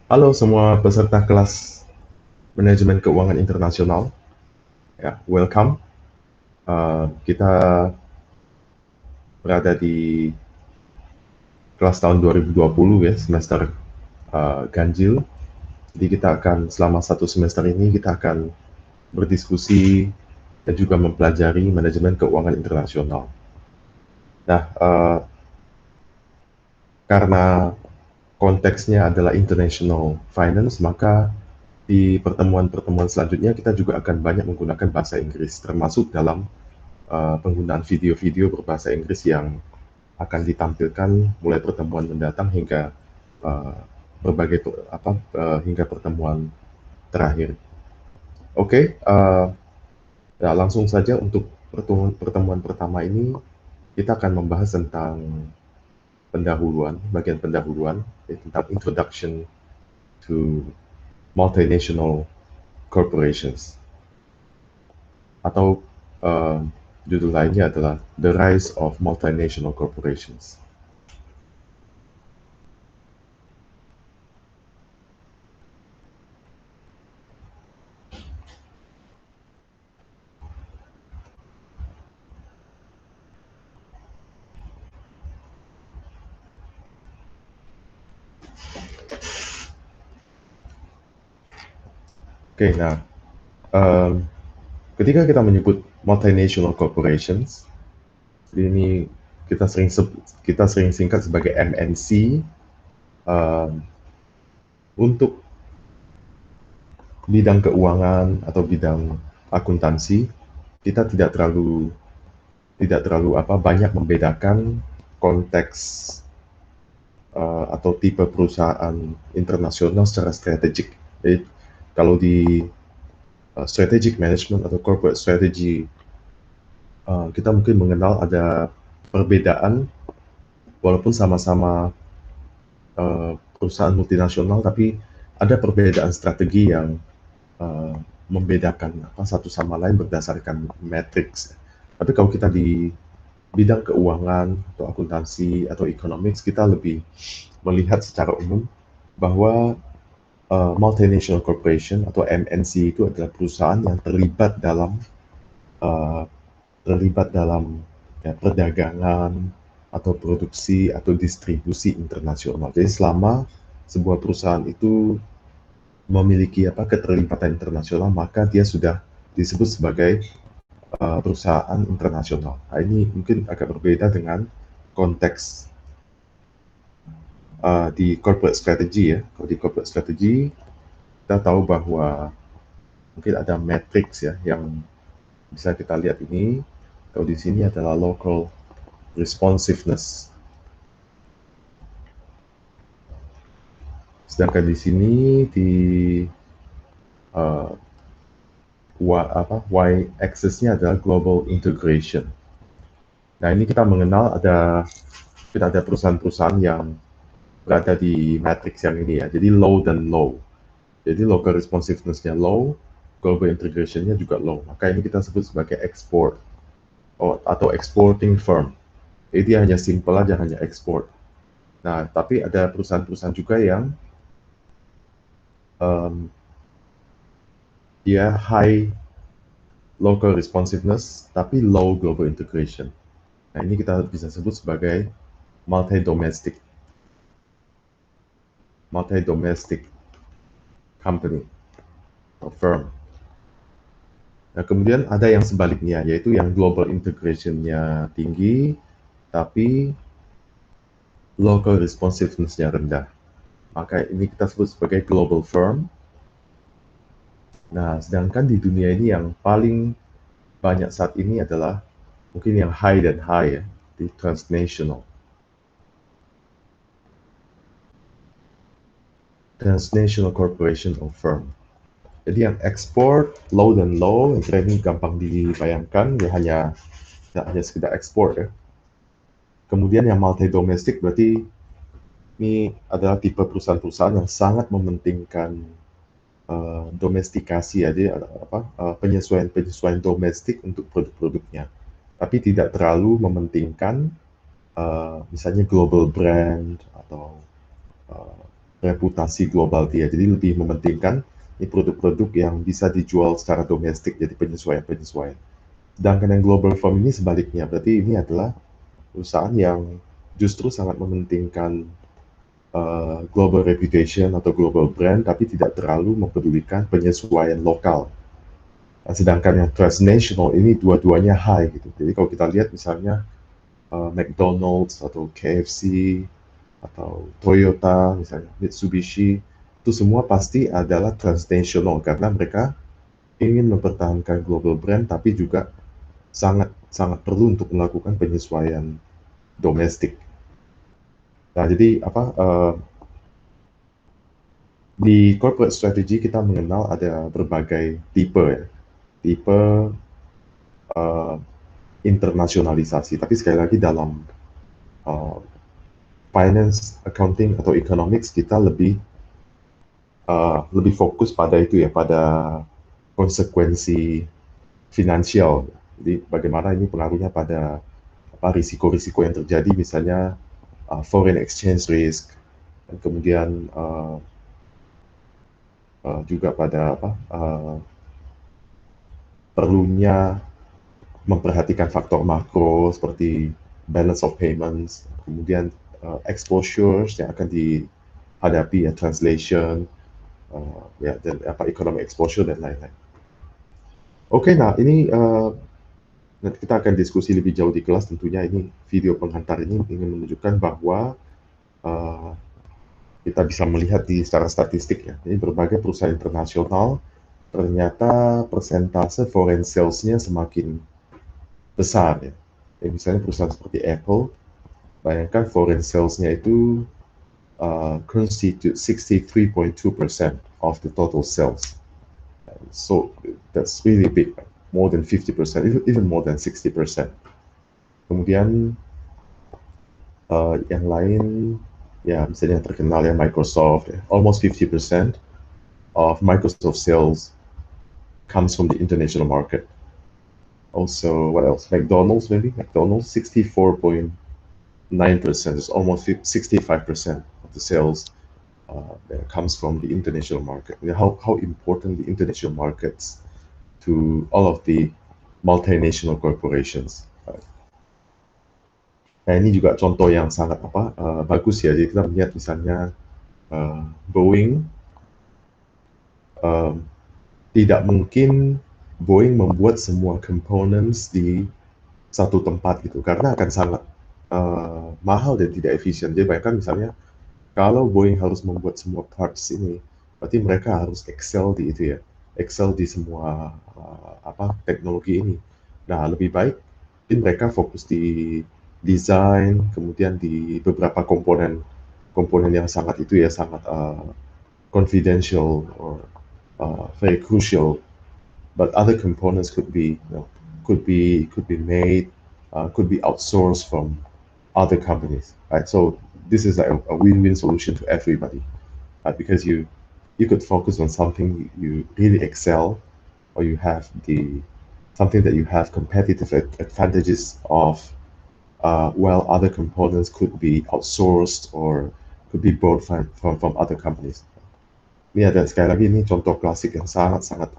Halo semua peserta kelas Manajemen Keuangan Internasional. Ya, welcome. Kita berada di kelas tahun 2020 ya, semester ganjil. Jadi kita akan selama satu semester ini kita akan berdiskusi dan juga mempelajari manajemen keuangan internasional. Nah, karena konteksnya adalah international finance, maka di pertemuan-pertemuan selanjutnya kita juga akan banyak menggunakan bahasa Inggris, termasuk dalam penggunaan video-video berbahasa Inggris yang akan ditampilkan mulai pertemuan mendatang hingga uh, hingga pertemuan terakhir. Oke, ya, langsung saja untuk pertemuan pertama ini kita akan membahas tentang bagian pendahuluan, tentang introduction to multinational corporations, atau uh, judul lainnya adalah The Rise of Multinational Corporations. Oke, nah, um, ketika kita menyebut multinational corporations, ini kita sering singkat sebagai MNC. Untuk bidang keuangan atau bidang akuntansi, kita tidak terlalu banyak membedakan konteks atau tipe perusahaan internasional secara strategik. Jadi kalau di strategic management atau corporate strategy, kita mungkin mengenal ada perbedaan walaupun sama-sama perusahaan multinasional, tapi ada perbedaan strategi yang uh, membedakan satu sama lain berdasarkan matriks. Tapi kalau kita di bidang keuangan atau akuntansi atau economics, kita lebih melihat secara umum bahwa multinational corporation atau MNC itu adalah perusahaan yang uh, terlibat dalam ya, perdagangan atau produksi atau distribusi internasional. Jadi selama sebuah perusahaan itu memiliki keterlibatan internasional, maka dia sudah disebut sebagai perusahaan internasional. Nah, ini mungkin agak berbeda dengan konteks di corporate strategy ya. Kalau di corporate strategy kita tahu bahwa mungkin ada matrix ya yang bisa kita lihat ini. Kalau di sini adalah local responsiveness. Sedangkan di sini di uh, y-axis-nya adalah global integration. Nah, ini kita mengenal ada perusahaan-perusahaan yang berada di matrix yang ini ya. Jadi low dan low. Jadi local responsiveness-nya low, global integration-nya juga low. Maka ini kita sebut sebagai export atau exporting firm. Jadi dia hanya simple aja, hanya export. Nah, tapi ada perusahaan-perusahaan juga yang um, dia high local responsiveness tapi low global integration. Nah, ini kita bisa sebut sebagai multi-domestic company atau firm. Nah, kemudian ada yang sebaliknya, yaitu yang global integration-nya tinggi, tapi local responsiveness-nya rendah. Maka ini kita sebut sebagai global firm. Nah, sedangkan di dunia ini yang paling banyak saat ini adalah mungkin yang high dan high ya, di transnational. Transnational corporation or firm. Jadi yang ekspor low dan low, ini gampang dibayangkan, ya hanya sekedar ekspor ya. Kemudian yang multi domestik berarti ini adalah tipe perusahaan-perusahaan yang sangat mementingkan domestikasi ya, jadi penyesuaian domestik untuk produk-produknya, tapi tidak terlalu mementingkan misalnya global brand atau reputasi global dia. Jadi lebih mementingkan ini produk-produk yang bisa dijual secara domestik, jadi penyesuaian-penyesuaian. Sedangkan yang global firm ini sebaliknya, berarti ini adalah perusahaan yang justru sangat mementingkan global reputation atau global brand, tapi tidak terlalu mempedulikan penyesuaian lokal. Sedangkan yang transnational ini dua-duanya high gitu. Jadi kalau kita lihat misalnya McDonald's atau KFC atau Toyota, misalnya Mitsubishi, itu semua pasti adalah transnational karena mereka ingin mempertahankan global brand, tapi juga sangat sangat perlu untuk melakukan penyesuaian domestik. Nah, jadi di corporate strategy kita mengenal ada berbagai tipe ya, tipe uh, internasionalisasi. Tapi sekali lagi dalam uh, finance, accounting atau economics kita lebih fokus pada itu ya, pada konsekuensi finansial. Jadi bagaimana ini pengaruhnya pada risiko-risiko yang terjadi, misalnya foreign exchange risk, dan kemudian juga pada perlunya memperhatikan faktor makro seperti balance of payments, kemudian exposures yang akan dihadapi ya, translation, ya, dan economic exposure dan lain-lain. Oke, nah ini nanti kita akan diskusi lebih jauh di kelas. Tentunya ini video penghantar ini ingin menunjukkan bahwa uh, kita bisa melihat di secara statistik ya, ini berbagai perusahaan internasional ternyata persentase foreign sales-nya semakin besar ya. Misalnya perusahaan seperti Apple, bayangkan foreign sales-nya itu constitute 63.2% of the total sales. So that's really big, more than 50%, even more than 60%. Kemudian yang lain, ya misalnya yang terkenal ya Microsoft, ya, almost 50% of Microsoft sales comes from the international market. Also, what else? McDonald's, maybe? McDonald's, 64.9%, is almost 65% of the sales that comes from the international market. You know, how important the international markets to all of the multinational corporations. Nah, ini juga contoh yang sangat bagus ya. Jadi kita melihat misalnya Boeing, tidak mungkin Boeing membuat semua components di satu tempat gitu, karena akan sangat mahal dan tidak efisien. Jadi bayangkan misalnya kalau Boeing harus membuat semua parts ini, berarti mereka harus excel di itu ya, excel di semua teknologi ini. Nah, lebih baik mereka fokus di desain, kemudian di beberapa komponen yang sangat itu ya, sangat confidential or very crucial. But other components could be, could be made, could be outsourced from other companies, right? So this is like a win-win solution to everybody, because you could focus on something you really excel, or you have something that you have competitive advantages of, while other components could be outsourced or could be bought from other companies. Ini ada sekali lagi, ini contoh klasik yang sangat-sangat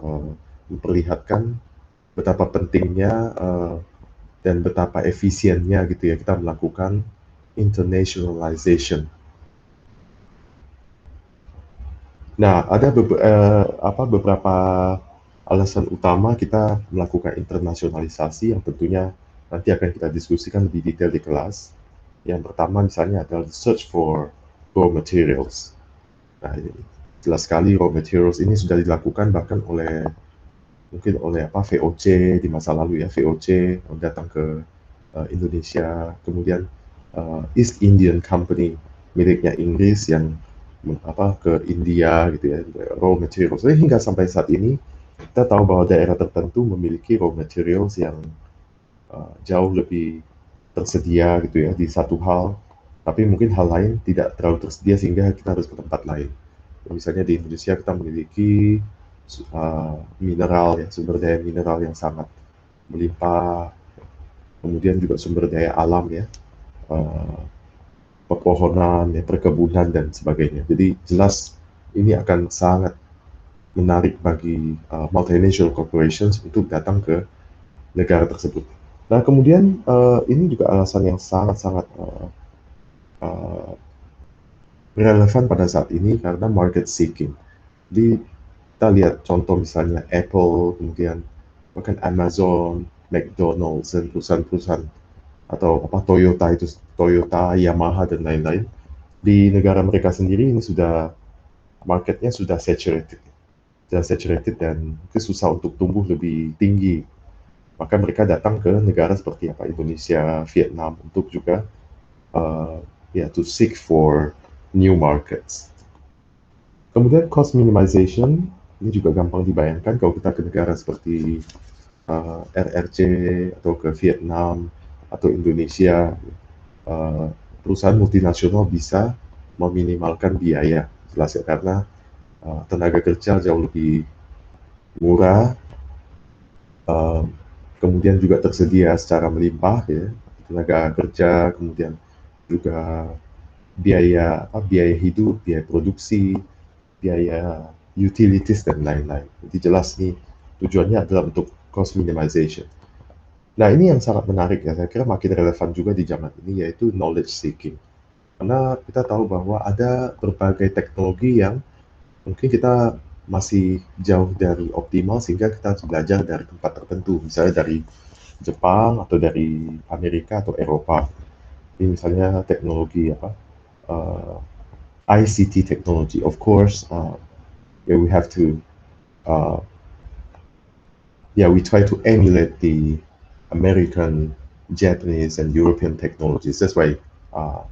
memperlihatkan betapa pentingnya dan betapa efisiennya gitu ya kita melakukan internationalization. Nah, ada beberapa alasan utama kita melakukan internasionalisasi yang tentunya nanti akan kita diskusikan lebih detail di kelas. Yang pertama misalnya adalah search for raw materials. Nah, jelas sekali raw materials ini sudah dilakukan bahkan mungkin oleh VOC di masa lalu ya, VOC datang ke Indonesia, kemudian East Indian Company miliknya Inggris yang ke India gitu ya, raw materials. Jadi hingga sampai saat ini kita tahu bahwa daerah tertentu memiliki raw materials yang jauh lebih tersedia gitu ya di satu hal, tapi mungkin hal lain tidak terlalu tersedia sehingga kita harus ke tempat lain. Misalnya di Indonesia kita memiliki mineral ya, sumber daya mineral yang sangat melimpah, kemudian juga sumber daya alam ya, pepohonan, ya, perkebunan dan sebagainya. Jadi jelas ini akan sangat menarik bagi multinational corporations untuk datang ke negara tersebut. Nah, kemudian ini juga alasan yang sangat-sangat uh, relevan pada saat ini karena market seeking. Jadi kita lihat contoh misalnya Apple, kemudian bahkan Amazon, McDonald's, dan perusahaan-perusahaan atau apa Toyota itu, Toyota, Yamaha dan lain-lain di negara mereka sendiri ini sudah marketnya sudah saturated dan susah untuk tumbuh lebih tinggi. Maka mereka datang ke negara seperti apa Indonesia, Vietnam untuk juga to seek for new markets. Kemudian cost minimization ini juga gampang dibayangkan kalau kita ke negara seperti RRC atau ke Vietnam atau Indonesia, perusahaan multinasional bisa meminimalkan biaya, jelas ya, karena tenaga kerja jauh lebih murah, kemudian juga tersedia secara melimpah ya, tenaga kerja, kemudian juga biaya hidup, biaya produksi, biaya utilities dan lain-lain. Jadi jelas nih tujuannya adalah untuk cost minimization. Nah, ini yang sangat menarik ya, saya kira makin relevan juga di zaman ini, yaitu knowledge seeking. Karena kita tahu bahwa ada berbagai teknologi yang mungkin kita masih jauh dari optimal sehingga kita harus belajar dari tempat tertentu, misalnya dari Jepang atau dari Amerika atau Eropa. Ini misalnya teknologi apa, ICT technology. Of course, we have to, we try to emulate the American, Japanese, and European technologies. That's why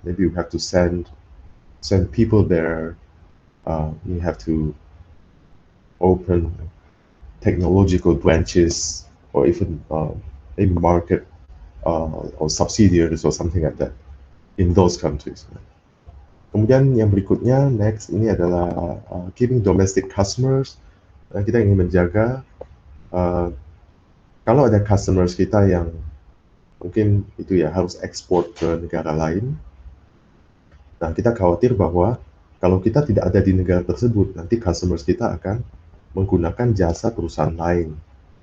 maybe we have to send people there. We have to open technological branches or even a market or subsidiaries or something like that in those countries. Kemudian yang berikutnya, next, ini adalah keeping domestic customers. Kita ingin menjaga kalau ada customers kita yang mungkin itu ya harus ekspor ke negara lain. Nah, kita khawatir bahwa kalau kita tidak ada di negara tersebut, nanti customers kita akan menggunakan jasa perusahaan lain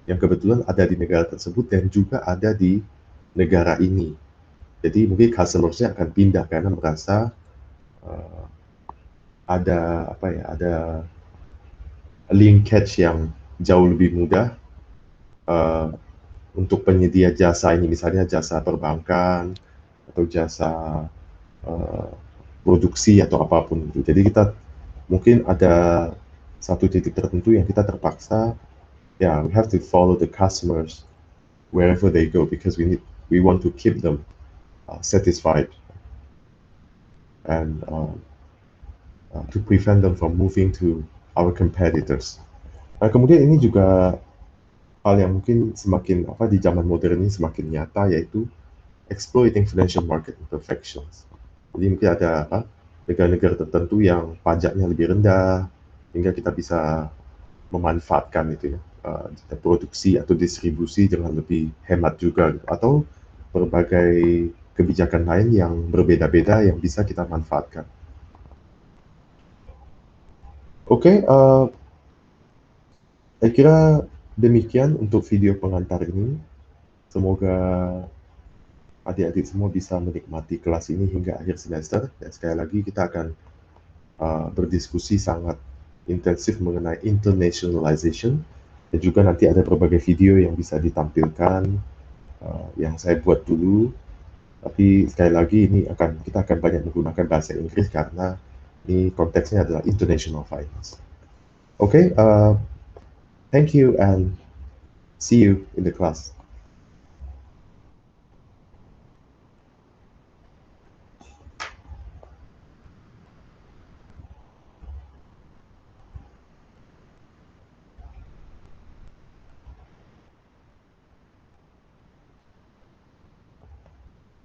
yang kebetulan ada di negara tersebut dan juga ada di negara ini. Jadi mungkin customers-nya akan pindah karena merasa ada linkage yang jauh lebih mudah untuk penyedia jasa ini, misalnya jasa perbankan atau jasa produksi atau apapun itu. Jadi kita mungkin ada satu titik tertentu yang kita terpaksa, we have to follow the customers wherever they go because we want to keep them satisfied and to prevent them from moving to our competitors. Kemudian ini juga hal yang mungkin semakin di zaman modern ini semakin nyata, yaitu exploiting financial market imperfections. Jadi mungkin ada negara-negara tertentu yang pajaknya lebih rendah hingga kita bisa memanfaatkan itu ya, produksi atau distribusi dengan lebih hemat juga, atau berbagai kebijakan lain yang berbeda-beda yang bisa kita manfaatkan. Oke, saya kira demikian untuk video pengantar ini. Semoga adik-adik semua bisa menikmati kelas ini hingga akhir semester. Dan sekali lagi kita akan berdiskusi sangat intensif mengenai internationalization, dan juga nanti ada berbagai video yang bisa ditampilkan yang saya buat dulu. Tapi sekali lagi kita akan banyak menggunakan bahasa Inggris karena ini konteksnya adalah international finance. Okay, thank you and see you in the class.